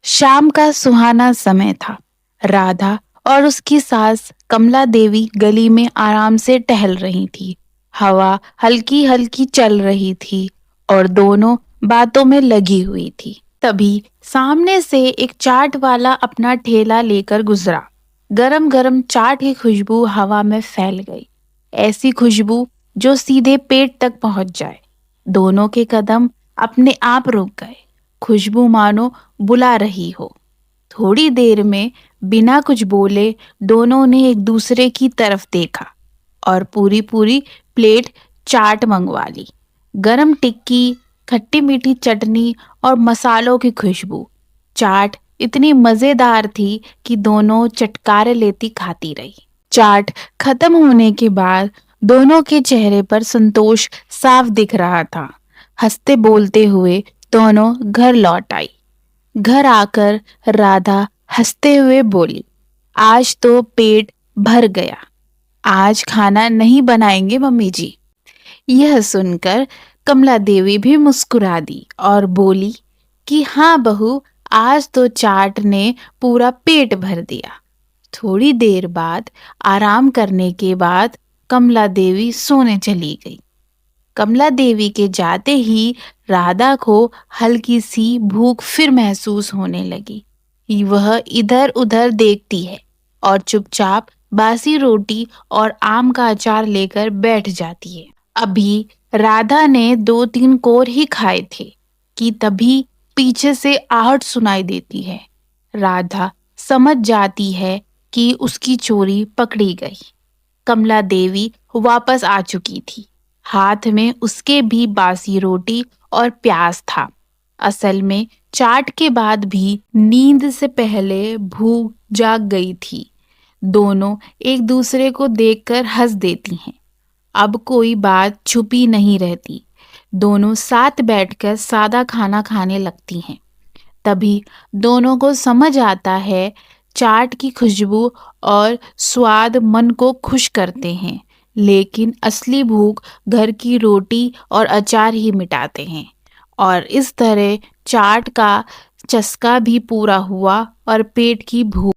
शाम का सुहाना समय था। राधा और उसकी सास कमला देवी गली में आराम से टहल रही थी। हवा हल्की हल्की चल रही थी और दोनों बातों में लगी हुई थी। तभी सामने से एक चाट वाला अपना ठेला लेकर गुजरा। गरम गरम चाट की खुशबू हवा में फैल गई, ऐसी खुशबू जो सीधे पेट तक पहुंच जाए। दोनों के कदम अपने आप रुक गए। खुशबू मानो बुला रही हो। थोड़ी देर में बिना कुछ बोले दोनों ने एक दूसरे की तरफ देखा और पूरी पूरी प्लेट चाट मंगवा ली। गरम टिक्की, खट्टी मीठी चटनी और मसालों की खुशबू। चाट इतनी मजेदार थी कि दोनों चटकारे लेती खाती रही। चाट खत्म होने के बाद दोनों के चेहरे पर संतोष साफ दिख रहा था। हंसते बोलते हुए दोनों घर लौट आई। घर आकर राधा हंसते हुए बोली, आज तो पेट भर गया। आज खाना नहीं बनाएंगे मम्मी जी। यह सुनकर कमला देवी भी मुस्कुरा दी और बोली कि हाँ बहू, आज तो चाट ने पूरा पेट भर दिया। थोड़ी देर बाद आराम करने के बाद कमला देवी सोने चली गई। कमला देवी के जाते ही राधा को हल्की सी भूख फिर महसूस होने लगी। वह इधर उधर देखती है और चुपचाप बासी रोटी और आम का अचार लेकर बैठ जाती है। अभी राधा ने 2-3 कोर ही खाए थे कि तभी पीछे से आहट सुनाई देती है। राधा समझ जाती है कि उसकी चोरी पकड़ी गई। कमला देवी वापस आ चुकी थी। हाथ में उसके भी बासी रोटी और प्याज था। असल में चाट के बाद भी नींद से पहले भूख जाग गई थी। दोनों एक दूसरे को देखकर हंस देती हैं। अब कोई बात छुपी नहीं रहती। दोनों साथ बैठकर सादा खाना खाने लगती हैं। तभी दोनों को समझ आता है, चाट की खुशबू और स्वाद मन को खुश करते हैं, लेकिन असली भूख घर की रोटी और अचार ही मिटाते हैं। और इस तरह चाट का चस्का भी पूरा हुआ और पेट की भूख